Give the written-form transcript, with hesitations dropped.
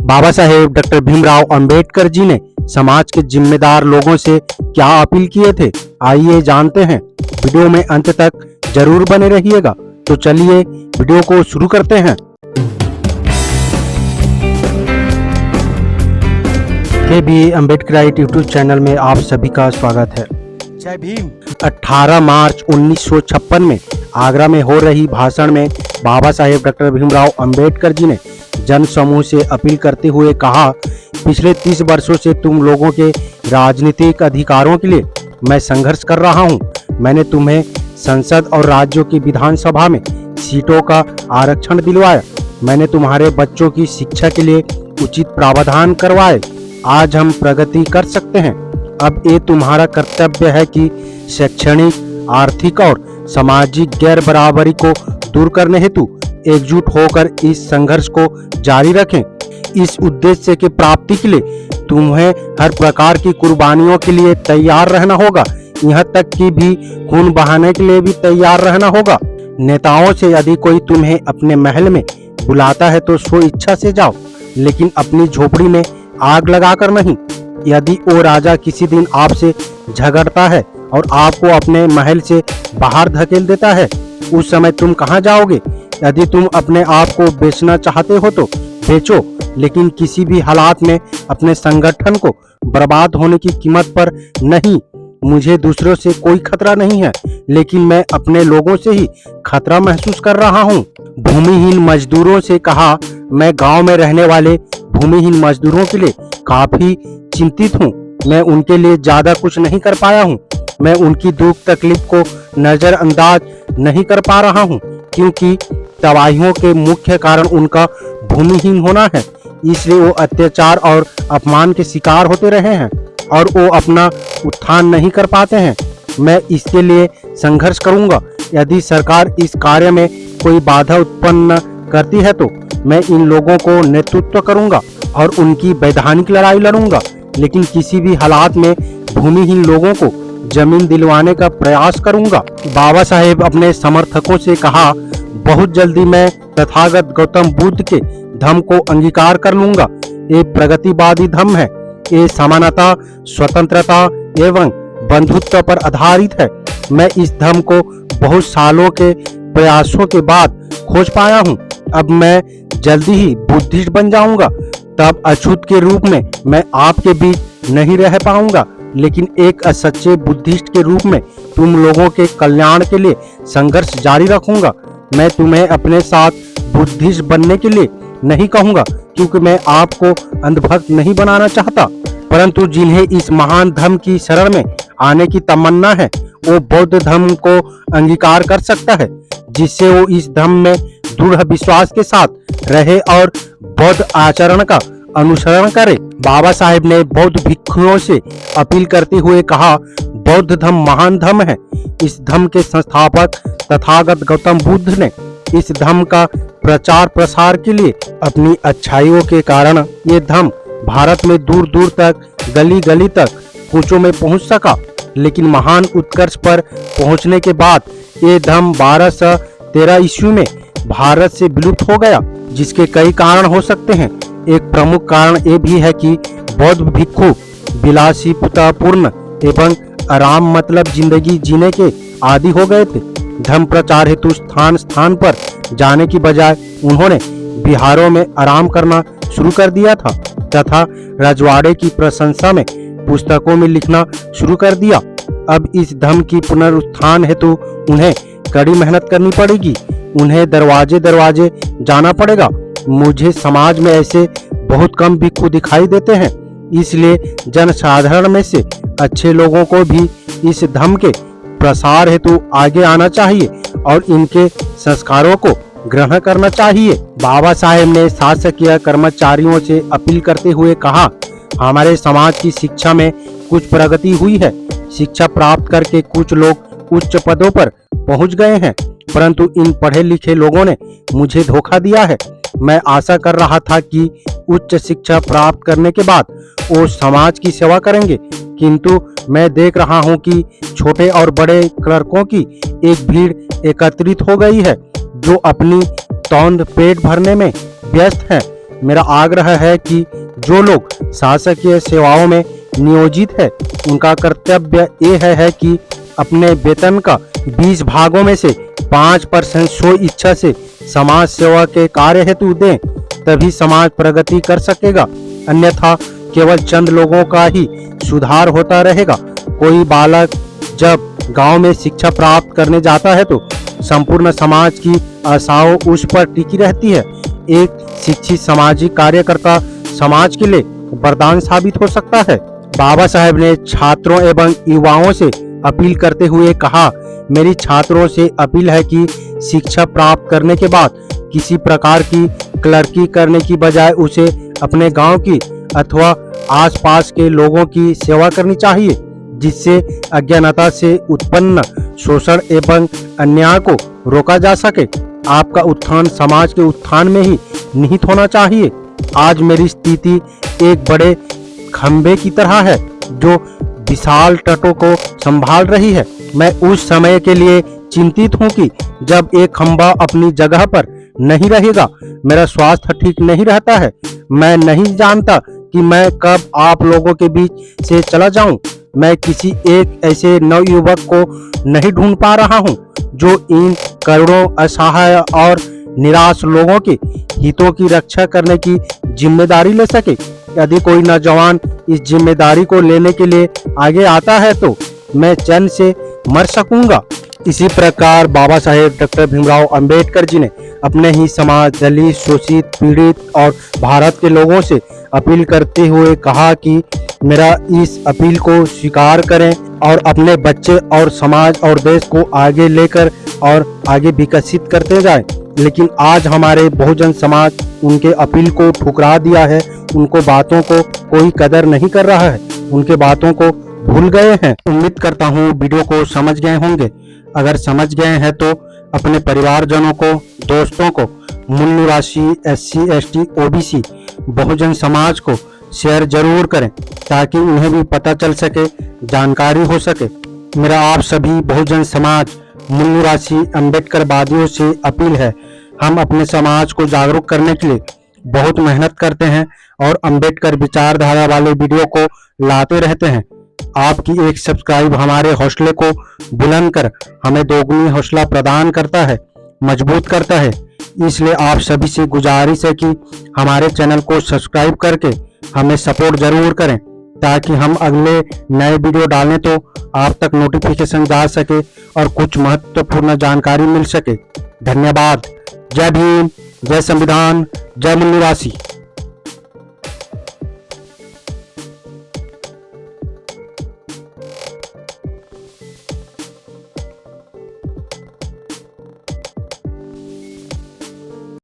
Baba Saheb doctor Bhimrao Ambedkar ji ने समाज के जिम्मेदार लोगों से क्या अपील किए थे, आइए जानते हैं। वीडियो में अंत तक जरूर बने रहिएगा। तो चलिए वीडियो को शुरू करते हैं। के अम्बेडकराइट यूट्यूब चैनल में आप सभी का स्वागत है। जय भीम। 18 मार्च 1956 में आगरा में हो रही भाषण में बाबा साहेब डॉक्टर भीमराव अंबेडकर जी ने जन समूह से अपील करते हुए कहा, पिछले 30 वर्षों से तुम लोगों के राजनीतिक अधिकारों के लिए मैं संघर्ष कर रहा हूं। मैंने तुम्हें संसद और राज्यों की विधानसभा में सीटों का आरक्षण दिलवाया। मैंने तुम्हारे बच्चों की शिक्षा के लिए उचित प्रावधान करवाए। आज हम प्रगति कर सकते हैं। अब ये तुम्हारा कर्तव्य है कि शैक्षणिक, आर्थिक और सामाजिक गैर बराबरी को दूर करने हेतु एकजुट होकर इस संघर्ष को जारी रखें। इस उद्देश्य की प्राप्ति के लिए तुम्हें हर प्रकार की कुर्बानियों के लिए तैयार रहना होगा, यहाँ तक कि भी खून बहाने के लिए भी तैयार रहना होगा। नेताओं से यदि कोई तुम्हें अपने महल में बुलाता है तो स्व इच्छा से जाओ, लेकिन अपनी झोपड़ी में आग लगाकर नहीं। यदि वो राजा किसी दिन आपसे झगड़ता है और आपको अपने महल से बाहर धकेल देता है, उस समय तुम कहाँ जाओगे? यदि तुम अपने आप को बेचना चाहते हो तो बेचो, लेकिन किसी भी हालात में अपने संगठन को बर्बाद होने की कीमत पर नहीं। मुझे दूसरों से कोई खतरा नहीं है, लेकिन मैं अपने लोगों से ही खतरा महसूस कर रहा हूँ। भूमिहीन मजदूरों से कहा, मैं गांव में रहने वाले भूमिहीन मजदूरों के लिए काफी चिंतित हूँ। मैं उनके लिए ज्यादा कुछ नहीं कर पाया हूँ। मैं उनकी दुख तकलीफ को नजरअंदाज नहीं कर पा रहा हूँ, क्योंकि तबाहियों के मुख्य कारण उनका भूमिहीन होना है। इसलिए वो अत्याचार और अपमान के शिकार होते रहे हैं और वो अपना उत्थान नहीं कर पाते हैं। मैं इसके लिए संघर्ष करूंगा। यदि सरकार इस कार्य में कोई बाधा उत्पन्न करती है तो मैं इन लोगों को नेतृत्व करूंगा और उनकी वैधानिक लड़ाई लड़ूंगा, लेकिन किसी भी हालात में भूमिहीन लोगों को जमीन दिलवाने का प्रयास करूंगा। बाबा साहेब अपने समर्थकों से कहा, बहुत जल्दी मैं तथागत गौतम बुद्ध के धम्म को अंगीकार कर लूंगा। ये प्रगतिवादी धम्म है। ये समानता, स्वतंत्रता एवं बंधुत्व पर आधारित है। मैं इस धम्म को बहुत सालों के प्रयासों के बाद खोज पाया हूँ। अब मैं जल्दी ही बुद्धिस्ट बन जाऊंगा। तब अछूत के रूप में मैं आपके बीच नहीं रह पाऊंगा, लेकिन एक सच्चे बुद्धिस्ट के रूप में तुम लोगों के कल्याण के लिए संघर्ष जारी रखूंगा। मैं तुम्हें अपने साथ बुद्धिस्ट बनने के लिए नहीं कहूंगा, क्योंकि मैं आपको अंधभक्त नहीं बनाना चाहता, परंतु जिन्हें इस महान धर्म की शरण में आने की तमन्ना है वो बौद्ध धर्म को अंगीकार कर सकता है, जिससे वो इस धर्म में दृढ़ विश्वास के साथ रहे और बौद्ध आचरण का अनुसरण करे। बाबा साहेब ने बौद्ध भिक्षुओं से अपील करते हुए कहा, बौद्ध धर्म महान धर्म है। इस धर्म के संस्थापक तथागत गौतम बुद्ध ने इस धर्म का प्रचार प्रसार के लिए अपनी अच्छाइयों के कारण ये धर्म भारत में दूर दूर तक, गली गली तक, कूचों में पहुंच सका। लेकिन महान उत्कर्ष पर पहुंचने के बाद ये धर्म 1213 ईस्वी में भारत से विलुप्त हो गया, जिसके कई कारण हो सकते हैं। एक प्रमुख कारण ये भी है कि बौद्ध भिक्षु विलासितापूर्ण एवं आराम मतलब जिंदगी जीने के आदी हो गए थे। धर्म प्रचार हेतु स्थान स्थान पर जाने की बजाय उन्होंने बिहारों में आराम करना शुरू कर दिया था तथा रजवाड़े की प्रशंसा में पुस्तकों में लिखना शुरू कर दिया। अब इस धर्म की पुनरुत्थान हेतु उन्हें कड़ी मेहनत करनी पड़ेगी। उन्हें दरवाजे दरवाजे जाना पड़ेगा। मुझे समाज में ऐसे बहुत कम भिक्षु दिखाई देते हैं, इसलिए जनसाधारण में से अच्छे लोगों को भी इस धर्म के प्रसार हेतु आगे आना चाहिए और इनके संस्कारों को ग्रहण करना चाहिए। बाबा साहेब ने शासकीय कर्मचारियों से अपील करते हुए कहा, हमारे समाज की शिक्षा में कुछ प्रगति हुई है। शिक्षा प्राप्त करके कुछ लोग उच्च पदों पर पहुंच गए हैं, परंतु इन पढ़े लिखे लोगों ने मुझे धोखा दिया है। मैं आशा कर रहा था कि उच्च शिक्षा प्राप्त करने के बाद वो समाज की सेवा करेंगे, किंतु मैं देख रहा हूं कि छोटे और बड़े क्लर्कों की एक भीड़ एकत्रित हो गई है जो अपनी तौंद पेट भरने में व्यस्त है। मेरा आग्रह है कि जो लोग शासकीय सेवाओं में नियोजित है उनका कर्तव्य ये है कि अपने वेतन का 20 भागों में से 5% स्व इच्छा से समाज सेवा के कार्य हेतु दें, तभी समाज प्रगति कर सकेगा। अन्यथा केवल चंद लोगों का ही सुधार होता रहेगा। कोई बालक जब गांव में शिक्षा प्राप्त करने जाता है तो संपूर्ण समाज की आशाओं उस पर टिकी रहती है। एक शिक्षित सामाजिक कार्यकर्ता समाज के लिए वरदान साबित हो सकता है। बाबा साहेब ने छात्रों एवं युवाओं से अपील करते हुए कहा, मेरी छात्रों से अपील है कि शिक्षा प्राप्त करने के बाद किसी प्रकार की क्लर्की करने की बजाय उसे अपने गांव की अथवा आसपास के लोगों की सेवा करनी चाहिए, जिससे अज्ञानता से उत्पन्न शोषण एवं अन्याय को रोका जा सके। आपका उत्थान समाज के उत्थान में ही निहित होना चाहिए। आज मेरी स्थिति एक बड़े खंबे की तरह है जो विशाल तटों को संभाल रही है। मैं उस समय के लिए चिंतित हूँ कि जब एक खंबा अपनी जगह पर नहीं रहेगा। मेरा स्वास्थ्य ठीक नहीं रहता है। मैं नहीं जानता कि मैं कब आप लोगों के बीच से चला जाऊं। मैं किसी एक ऐसे नवयुवक को नहीं ढूंढ पा रहा हूं जो इन करोड़ों असहाय और निराश लोगों के हितों की रक्षा करने की जिम्मेदारी ले सके। यदि कोई नौजवान इस जिम्मेदारी को लेने के लिए आगे आता है तो मैं चैन से मर सकूंगा। इसी प्रकार बाबा साहेब डॉक्टर भीमराव अंबेडकर जी ने अपने ही समाज, दलित, शोषित, पीड़ित और भारत के लोगों से अपील करते हुए कहा कि मेरा इस अपील को स्वीकार करें और अपने बच्चे और समाज और देश को आगे लेकर और आगे विकसित करते जाएं। लेकिन आज हमारे बहुजन समाज उनके अपील को ठुकरा दिया है। उनको बातों को कोई कदर नहीं कर रहा है, उनके बातों को भूल गए हैं। उम्मीद करता हूँ वीडियो को समझ गए होंगे। अगर समझ गए हैं तो अपने परिवारजनों को, दोस्तों को, मूल्य राशि, SC, ST, OBC Bahujan Samaj को शेयर जरूर करें ताकि उन्हें भी पता चल सके, जानकारी हो सके। मेरा आप सभी बहुजन समाज मूल्य राशि अम्बेडकरवादियों से अपील है, हम अपने समाज को जागरूक करने के लिए बहुत मेहनत करते हैं और अम्बेडकर विचारधारा वाले वीडियो को लाते रहते हैं। आपकी एक सब्सक्राइब हमारे हौसले को बुलंद कर हमें दोगुनी हौसला प्रदान करता है, मजबूत करता है। इसलिए आप सभी से गुजारिश है कि हमारे चैनल को सब्सक्राइब करके हमें सपोर्ट जरूर करें ताकि हम अगले नए वीडियो डालें तो आप तक नोटिफिकेशन जा सके और कुछ महत्वपूर्ण जानकारी मिल सके। धन्यवाद। जय भीम, जय संविधान, जय मूल्य राशि।